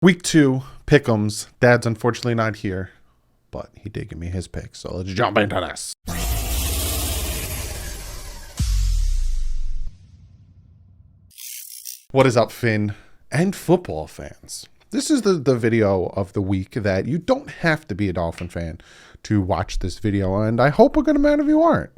Week 2, pick'ems. Dad's unfortunately not here, but he did give me his pick, so let's jump into this. What is up, Finn and football fans? This is the video of the week that you don't have to be a Dolphin fan to watch this video, and I hope a good amount of you aren't.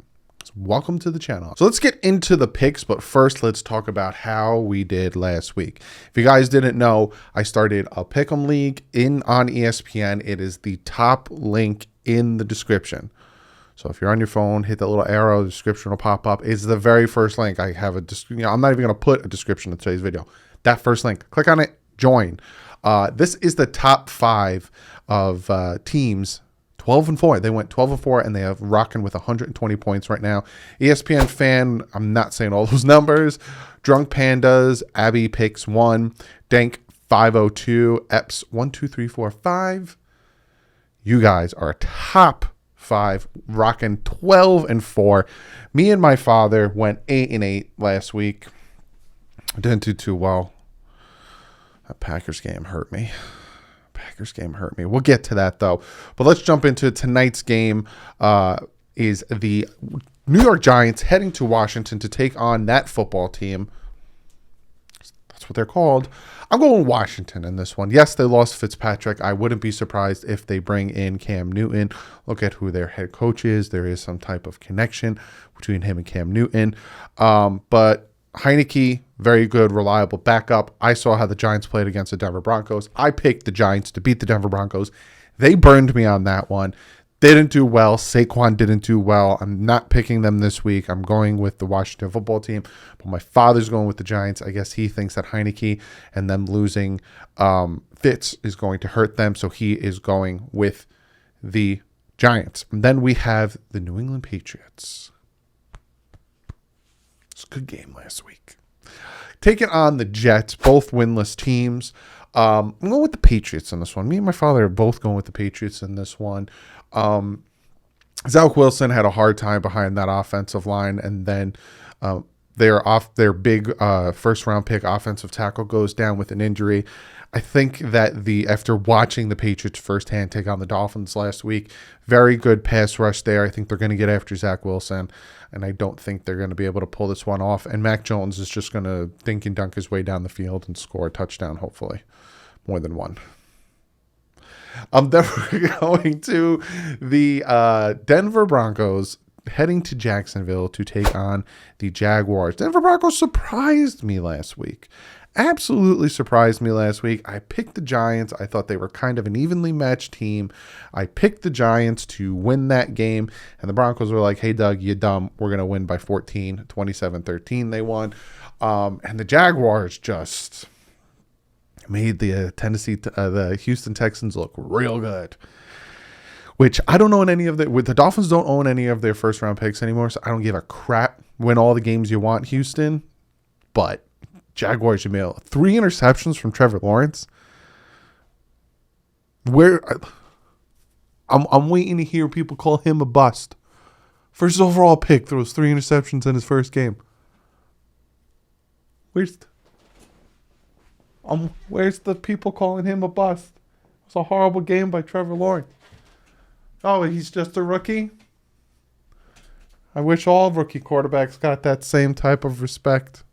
So welcome to the channel. So let's get into the picks, but first let's talk about how we did last week. If you guys didn't know, I started a pick'em league on ESPN. It is the top link in the description. So if you're on your phone, hit that little arrow, the description will pop up. It's the very first link. I have I'm not even going to put a description in today's video. That first link, click on it, join. This is the top 5 of teams, 12-4. They went 12-4, and they have rocking with 120 points right now. ESPN fan, I'm not saying all those numbers. Drunk Pandas, Abby picks 1, Dank 502, Eps 1, 2, 3, 4, 5. You guys are top 5, rocking 12-4. Me and my father went 8-8 last week. Didn't do too well. That Packers game hurt me. We'll get to that though. But let's jump into tonight's game. Is the New York Giants heading to Washington to take on that football team. That's what they're called. I'm going Washington in this one. Yes, they lost Fitzpatrick. I wouldn't be surprised if they bring in Cam Newton. Look at who their head coach is. There is some type of connection between him and Cam Newton. But Heineke, very good, reliable backup. I saw how the Giants played against the Denver Broncos. I picked the Giants to beat the Denver Broncos. They burned me on that one. They didn't do well. Saquon didn't do well. I'm not picking them this week. I'm going with the Washington football team. But my father's going with the Giants. I guess he thinks that Heineke and them losing Fitz is going to hurt them. So he is going with the Giants. And then we have the New England Patriots. It's a good game last week. Taking on the Jets, both winless teams. I'm going with the Patriots in this one. Me and my father are both going with the Patriots in this one. Zach Wilson had a hard time behind that offensive line, and then their big first-round pick offensive tackle goes down with an injury. I think that after watching the Patriots firsthand take on the Dolphins last week, very good pass rush there. I think they're going to get after Zach Wilson, and I don't think they're going to be able to pull this one off. And Mac Jones is just going to dink and dunk his way down the field and score a touchdown, hopefully. More than one. Then we're going to the Denver Broncos heading to Jacksonville to take on the Jaguars. Denver Broncos surprised me last week. Absolutely surprised me last week. I picked the Giants. I thought they were kind of an evenly matched team. I picked the Giants to win that game, and the Broncos were like, hey, Doug, you dumb. We're going to win by 14, 27-13 they won. And the Jaguars just made the Houston Texans look real good. Which I don't own any of the Dolphins don't own any of their first round picks anymore, so I don't give a crap. Win all the games you want, Houston. But Jaguars, you mail 3 interceptions from Trevor Lawrence. I'm waiting to hear people call him a bust. First overall pick throws 3 interceptions in his first game. Where's the people calling him a bust? It's a horrible game by Trevor Lawrence. Oh, he's just a rookie? I wish all rookie quarterbacks got that same type of respect.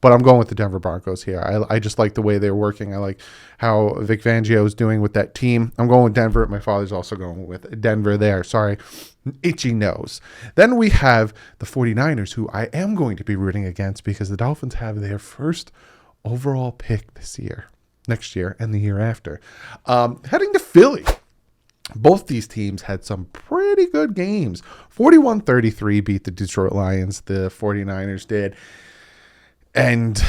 But I'm going with the Denver Broncos here. I just like the way they're working. I like how Vic Fangio is doing with that team. I'm going with Denver. My father's also going with Denver there. Sorry. Itchy nose. Then we have the 49ers, who I am going to be rooting against because the Dolphins have their first overall pick next year, and the year after. Heading to Philly. Both these teams had some pretty good games. 41-33 beat the Detroit Lions. The 49ers did. And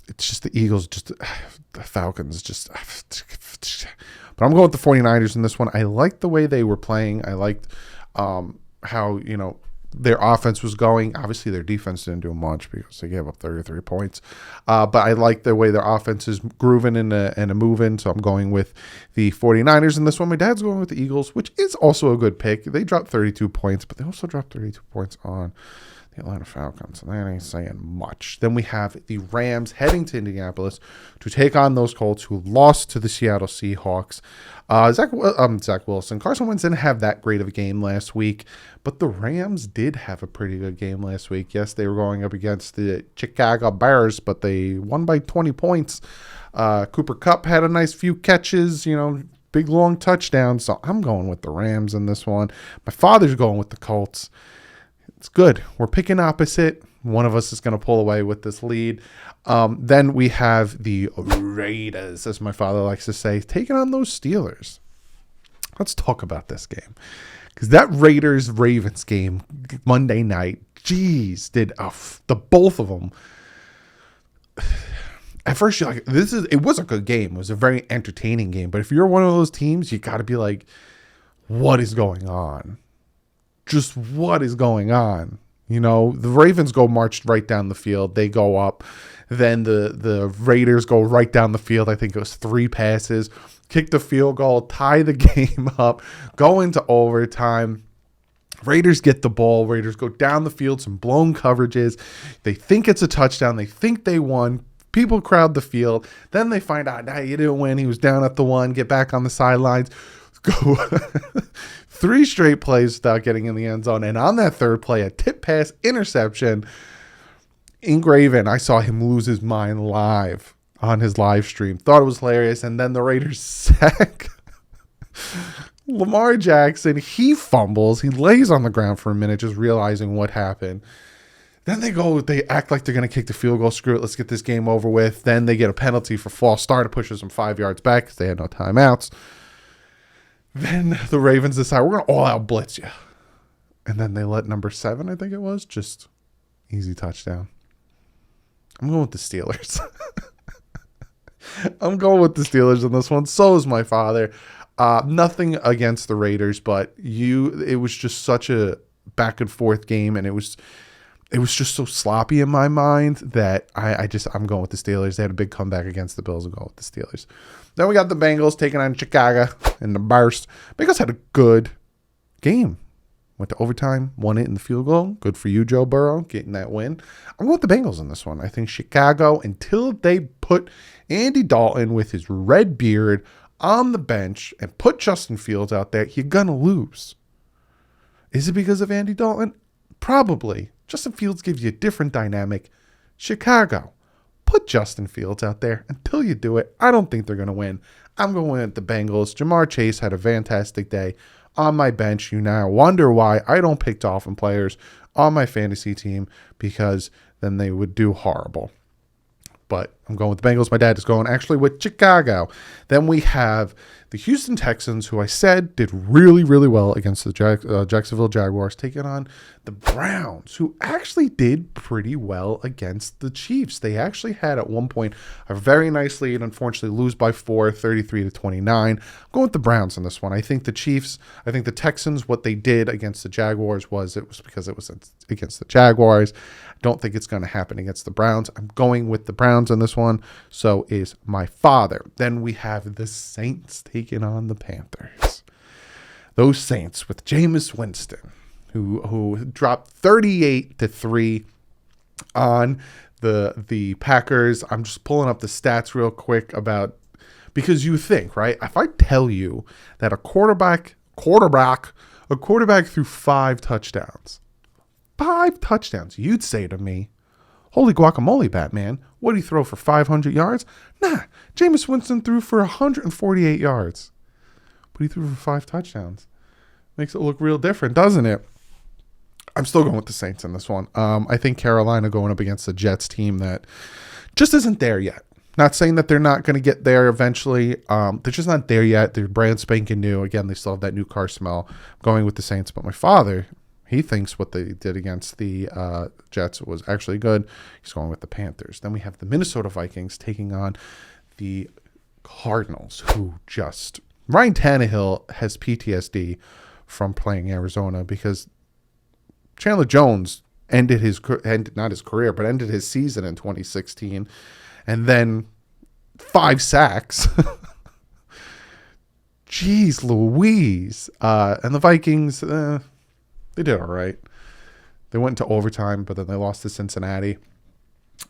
it's just the Eagles, the Falcons, but I'm going with the 49ers in this one. I liked the way they were playing. I liked how, their offense was going. Obviously, their defense didn't do much because they gave up 33 points. But I like the way their offense is grooving and a moving. So I'm going with the 49ers in this one. My dad's going with the Eagles, which is also a good pick. They dropped 32 points, but they also dropped 32 points on the Atlanta Falcons. That ain't saying much. Then we have the Rams heading to Indianapolis to take on those Colts who lost to the Seattle Seahawks. Zach Wilson. Carson Wentz didn't have that great of a game last week, but the Rams did have a pretty good game last week. Yes, they were going up against the Chicago Bears, but they won by 20 points. Cooper Kupp had a nice few catches, big long touchdowns. So I'm going with the Rams in this one. My father's going with the Colts. It's good. We're picking opposite. One of us is going to pull away with this lead. Then we have the Raiders, as my father likes to say, taking on those Steelers. Let's talk about this game. Because that Raiders-Ravens game Monday night, geez, did the both of them. At first, you're like, it was a good game. It was a very entertaining game. But if you're one of those teams, you got to be like, what is going on? Just what is going on? The Ravens go marched right down the field. They go up. Then the Raiders go right down the field. I think it was 3 passes. Kick the field goal. Tie the game up. Go into overtime. Raiders get the ball. Raiders go down the field. Some blown coverages. They think it's a touchdown. They think they won. People crowd the field. Then they find out, nah, you didn't win. He was down at the 1. Get back on the sidelines. Go 3 straight plays without getting in the end zone. And on that 3rd play, a tip pass interception. Ingraven, I saw him lose his mind live on his live stream. Thought it was hilarious. And then the Raiders sack Lamar Jackson. He fumbles. He lays on the ground for a minute just realizing what happened. Then they act like they're going to kick the field goal. Screw it. Let's get this game over with. Then they get a penalty for false start. It pushes them 5 yards back because they had no timeouts. Then the Ravens decide, we're going to all-out blitz you. And then they let number 7, I think it was, just easy touchdown. I'm going with the Steelers. I'm going with the Steelers in this one. So is my father. Nothing against the Raiders, but it was just such a back-and-forth game, and it was just so sloppy in my mind that I'm going with the Steelers. They had a big comeback against the Bills. I'm going with the Steelers. Then we got the Bengals taking on Chicago in the Bears. Bengals had a good game. Went to overtime, won it in the field goal. Good for you, Joe Burrow, getting that win. I'm going with the Bengals in this one. I think Chicago, until they put Andy Dalton with his red beard on the bench and put Justin Fields out there, you're going to lose. Is it because of Andy Dalton? Probably. Justin Fields gives you a different dynamic. Chicago, put Justin Fields out there until you do it. I don't think they're going to win. I'm going with the Bengals. Jamar Chase had a fantastic day on my bench. You now wonder why I don't pick Dolphin players on my fantasy team, because then they would do horrible. But I'm going with the Bengals. My dad is going actually with Chicago. Then we have the Houston Texans, who I said did really, really well against the Jacksonville Jaguars, taking on the Browns, who actually did pretty well against the Chiefs. They actually had at one point a very nice lead, unfortunately lose by 4, 33-29. I'm going with the Browns in this one. I think the Texans, what they did against the Jaguars was because it was against the Jaguars. I don't think it's going to happen against the Browns. I'm going with the Browns in this one. So is my father. Then we have the Saints taking on the Panthers. Those Saints with Jameis Winston, who dropped 38-3 on the Packers. I'm just pulling up the stats real quick because you think, right? If I tell you that a quarterback threw 5 touchdowns, you'd say to me, holy guacamole, Batman, what did he throw for 500 yards? Nah, Jameis Winston threw for 148 yards, but he threw for 5 touchdowns. Makes it look real different, doesn't it? I'm still going with the Saints in this one. I think Carolina going up against the Jets team that just isn't there yet. Not saying that they're not going to get there eventually. They're just not there yet. They're brand spanking new. Again, they still have that new car smell. I'm going with the Saints, but my father, he thinks what they did against the Jets was actually good. He's going with the Panthers. Then we have the Minnesota Vikings taking on the Cardinals, Ryan Tannehill has PTSD from playing Arizona because Chandler Jones ended his season in 2016, and then 5 sacks. Jeez Louise. And the Vikings, they did all right. They went into overtime, but then they lost to Cincinnati.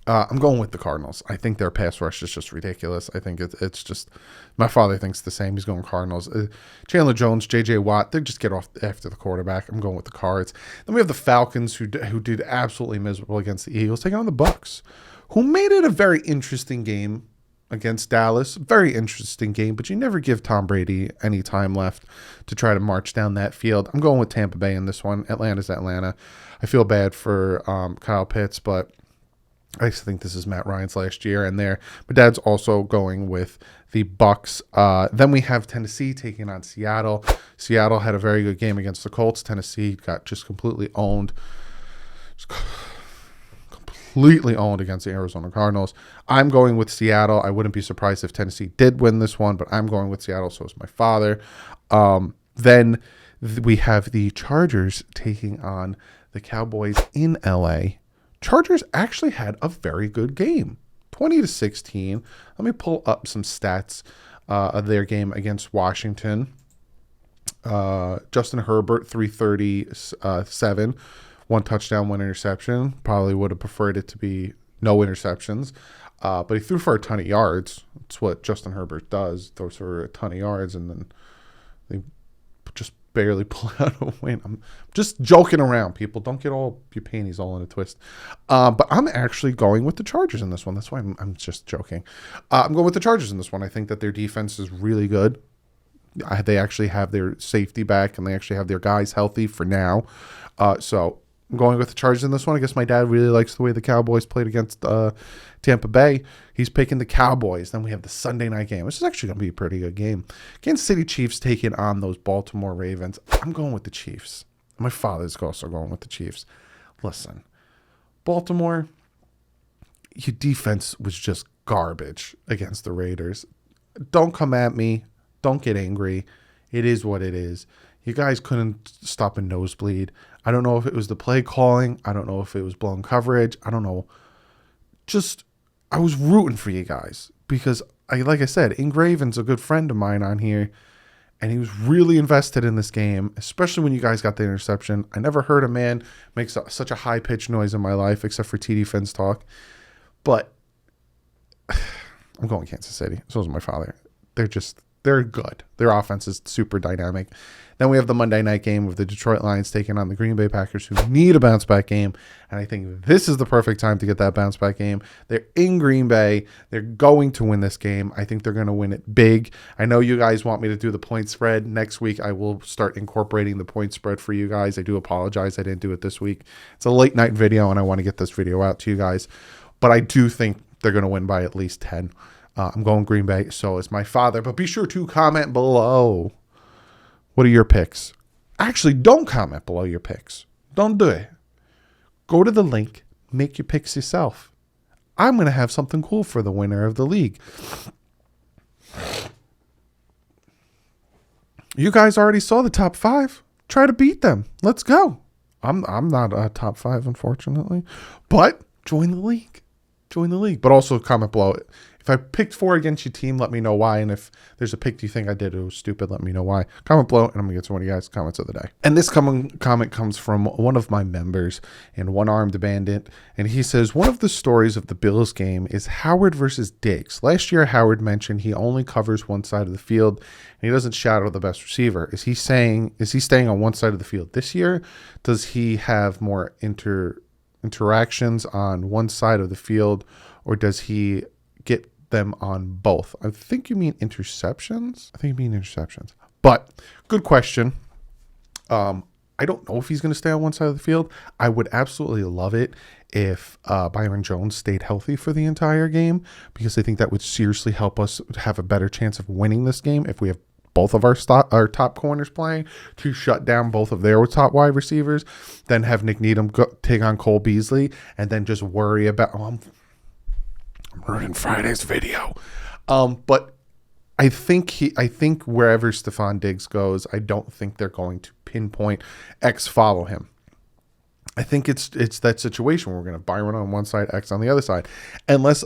I'm going with the Cardinals. I think their pass rush is just ridiculous. I think it's just, my father thinks the same. He's going Cardinals. Chandler Jones, J.J. Watt, they just get off after the quarterback. I'm going with the Cards. Then we have the Falcons, who did absolutely miserable against the Eagles, taking on the Bucs, who made it a very interesting game against Dallas. Very interesting game, but you never give Tom Brady any time left to try to march down that field. I'm going with Tampa Bay in this one. Atlanta's Atlanta. I feel bad for Kyle Pitts, but I actually think this is Matt Ryan's last year, and my dad's also going with the Bucs. Then we have Tennessee taking on Seattle. Seattle had a very good game against the Colts. Tennessee got just completely owned. Completely owned against the Arizona Cardinals. I'm going with Seattle. I wouldn't be surprised if Tennessee did win this one, but I'm going with Seattle. So is my father. Then we have the Chargers taking on the Cowboys in LA. Chargers actually had a very good game, 20-16. Let me pull up some stats of their game against Washington. Justin Herbert, 337. 1 touchdown, 1 interception. Probably would have preferred it to be no interceptions. But he threw for a ton of yards. That's what Justin Herbert does. Throws for a ton of yards, and then they just barely pull out a win. I'm just joking around, people. Don't get all your panties all in a twist. But I'm actually going with the Chargers in this one. That's why I'm just joking. I'm going with the Chargers in this one. I think that their defense is really good. They actually have their safety back, and they actually have their guys healthy for now. So I'm going with the Chargers in this one. I guess my dad really likes the way the Cowboys played against Tampa Bay. He's picking the Cowboys. Then we have the Sunday night game. This is actually going to be a pretty good game. Kansas City Chiefs taking on those Baltimore Ravens. I'm going with the Chiefs. My father's also going with the Chiefs. Listen, Baltimore, your defense was just garbage against the Raiders. Don't come at me. Don't get angry. It is what it is. You guys couldn't stop a nosebleed. I don't know if it was the play calling. I don't know if it was blown coverage. I don't know. Just, I was rooting for you guys because, like I said, Ingraven's a good friend of mine on here, and he was really invested in this game, especially when you guys got the interception. I never heard a man make such a high-pitched noise in my life, except for TD Finn's talk. But I'm going Kansas City. So is my father. They're good. Their offense is super dynamic. Then we have the Monday night game of the Detroit Lions taking on the Green Bay Packers, who need a bounce-back game. And I think this is the perfect time to get that bounce-back game. They're in Green Bay. They're going to win this game. I think they're going to win it big. I know you guys want me to do the point spread. Next week, I will start incorporating the point spread for you guys. I do apologize. I didn't do it this week. It's a late-night video, and I want to get this video out to you guys. But I do think they're going to win by at least 10. I'm going Green Bay, so is my father. But be sure to comment below. What are your picks? Actually, don't comment below your picks. Don't do it. Go to the link. Make your picks yourself. I'm going to have something cool for the winner of the league. You guys already saw the top 5. Try to beat them. Let's go. I'm not a top 5, unfortunately. But join the league. Join the league. But also comment below it. If I picked 4 against your team, let me know why. And if there's a pick you think I did it was stupid, let me know why. Comment below, and I'm going to get to one of you guys' comments of the day. And this comment comes from one of my members in One Armed Bandit. And he says, one of the stories of the Bills game is Howard versus Diggs. Last year, Howard mentioned he only covers one side of the field, and he doesn't shadow the best receiver. Is he staying on one side of the field this year? Does he have more interactions on one side of the field, or does he get them on both? I think you mean interceptions. But good question. I don't know if he's going to stay on one side of the field. I would absolutely love it if Byron Jones stayed healthy for the entire game, because I think that would seriously help us have a better chance of winning this game if we have both of our top corners playing to shut down both of their top wide receivers, then have Nick Needham take on Cole Beasley, and then just worry about I'm ruining Friday's video. But I think wherever Stephon Diggs goes, I don't think they're going to pinpoint X follow him. I think it's that situation where we're going to Byron on one side, X on the other side. Unless,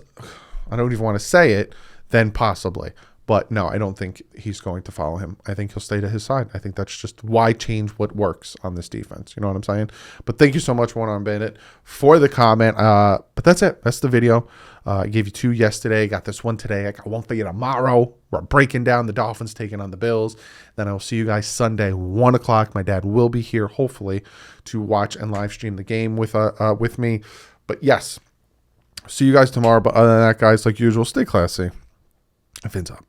I don't even want to say it, then possibly. But no, I don't think he's going to follow him. I think he'll stay to his side. I think that's just why change what works on this defense. You know what I'm saying? But thank you so much, One Arm Bandit, for the comment. But that's it. That's the video. I gave you 2 yesterday. Got this one today. I got one for you tomorrow. We're breaking down the Dolphins taking on the Bills. Then I will see you guys Sunday, 1 o'clock. My dad will be here, hopefully, to watch and live stream the game with me. But yes, see you guys tomorrow. But other than that, guys, like usual, stay classy. Fins up.